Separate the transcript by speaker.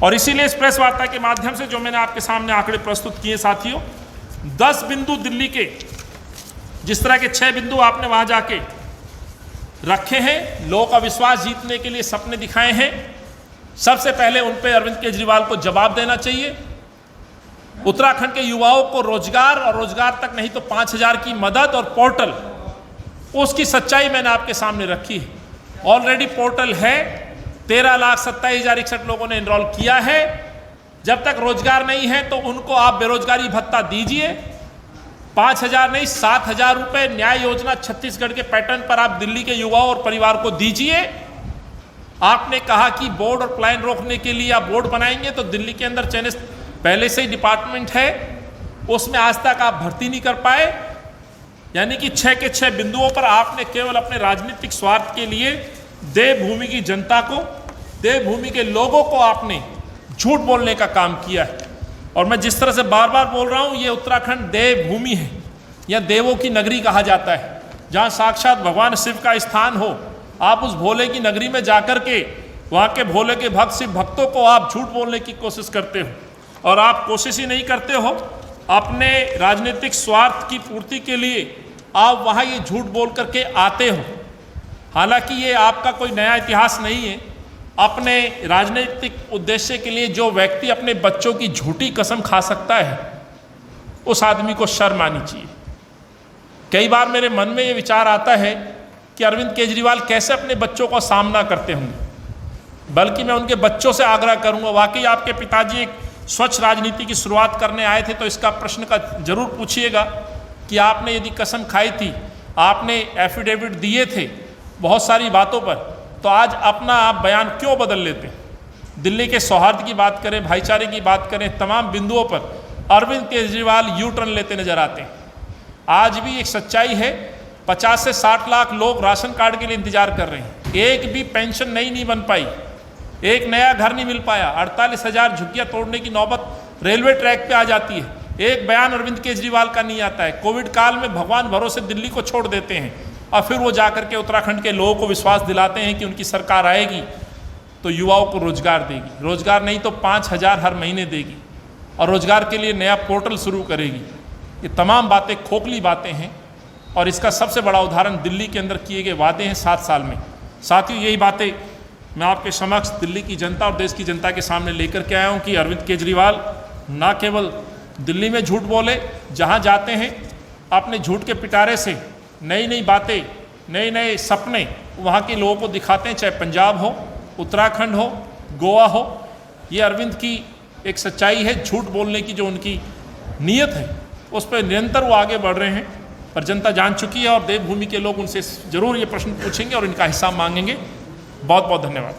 Speaker 1: और इसीलिए इस प्रेस वार्ता के माध्यम से जो मैंने आपके सामने आंकड़े प्रस्तुत किए साथियों, 10 बिंदु दिल्ली के, जिस तरह के 6 बिंदु आपने वहां जाके रखे हैं, लोगों का विश्वास जीतने के लिए सपने दिखाए हैं, सबसे पहले उन पे अरविंद केजरीवाल को जवाब देना चाहिए। उत्तराखंड के युवाओं को रोजगार, और रोजगार तक नहीं तो 5,000 की मदद और पोर्टल, उसकी सच्चाई मैंने आपके सामने रखी है। ऑलरेडी पोर्टल है, 13,27,061 लोगों ने एनरोल किया है। जब तक रोजगार नहीं है तो उनको आप बेरोजगारी भत्ता दीजिए, 5,000 नहीं 7,000 रुपये न्याय योजना छत्तीसगढ़ के पैटर्न पर आप दिल्ली के युवाओं और परिवार को दीजिए। आपने कहा कि बोर्ड और प्लान रोकने के लिए आप बोर्ड बनाएंगे, तो दिल्ली के अंदर चयनित पहले से ही डिपार्टमेंट है, उसमें आज तक आप भर्ती नहीं कर पाए। यानी कि 6 के 6 बिंदुओं पर आपने केवल अपने राजनीतिक स्वार्थ के लिए देवभूमि की जनता को, देवभूमि के लोगों को आपने झूठ बोलने का काम किया है। और मैं जिस तरह से बार बार बोल रहा हूं, ये उत्तराखंड देवभूमि है, या देवों की नगरी कहा जाता है, जहां साक्षात भगवान शिव का स्थान हो। आप उस भोले की नगरी में जाकर के वहां के भोले के भक्त, शिव भक्तों को आप झूठ बोलने की कोशिश करते हो, और आप कोशिश ही नहीं करते हो अपने राजनीतिक स्वार्थ की पूर्ति के लिए आप वहां ये झूठ बोल करके आते हो। हालांकि ये आपका कोई नया इतिहास नहीं है। अपने राजनीतिक उद्देश्य के लिए जो व्यक्ति अपने बच्चों की झूठी कसम खा सकता है, उस आदमी को शर्म आनी चाहिए। कई बार मेरे मन में ये विचार आता है कि अरविंद केजरीवाल कैसे अपने बच्चों का सामना करते होंगे। बल्कि मैं उनके बच्चों से आग्रह करूंगा, वाकई आपके पिताजी एक स्वच्छ राजनीति की शुरुआत करने आए थे, तो इसका प्रश्न का जरूर पूछिएगा कि आपने यदि कसम खाई थी, आपने एफिडेविट दिए थे बहुत सारी बातों पर, तो आज अपना आप बयान क्यों बदल लेते? दिल्ली के सौहार्द की बात करें, भाईचारे की बात करें, तमाम बिंदुओं पर अरविंद केजरीवाल यू टर्न लेते नजर आते हैं। आज भी एक सच्चाई है, 50 से 60 लाख लोग राशन कार्ड के लिए इंतजार कर रहे हैं, एक भी पेंशन नहीं बन पाई, एक नया घर नहीं मिल पाया, 48,000 झुग्गियां तोड़ने की नौबत रेलवे ट्रैक पे आ जाती है, एक बयान अरविंद केजरीवाल का नहीं आता है। कोविड काल में भगवान भरोसे दिल्ली को छोड़ देते हैं, और फिर वो जाकर के उत्तराखंड के लोगों को विश्वास दिलाते हैं कि उनकी सरकार आएगी तो युवाओं को रोजगार देगी, रोजगार नहीं तो 5,000 हर महीने देगी, और रोजगार के लिए नया पोर्टल शुरू करेगी। ये तमाम बातें खोखली बातें हैं, और इसका सबसे बड़ा उदाहरण दिल्ली के अंदर किए गए वादे हैं 7 साल में। साथियों, यही बातें मैं आपके समक्ष दिल्ली की जनता और देश की जनता के सामने लेकर के आया हूँ कि अरविंद केजरीवाल ना केवल दिल्ली में झूठ बोले, जहाँ जाते हैं अपने झूठ के पिटारे से नई नई बातें, नए नए सपने वहाँ के लोगों को दिखाते हैं, चाहे पंजाब हो, उत्तराखंड हो, गोवा हो। ये अरविंद की एक सच्चाई है, झूठ बोलने की जो उनकी नीयत है उस पर निरंतर वो आगे बढ़ रहे हैं, पर जनता जान चुकी है, और देवभूमि के लोग उनसे जरूर ये प्रश्न पूछेंगे और इनका हिसाब मांगेंगे। बहुत बहुत धन्यवाद।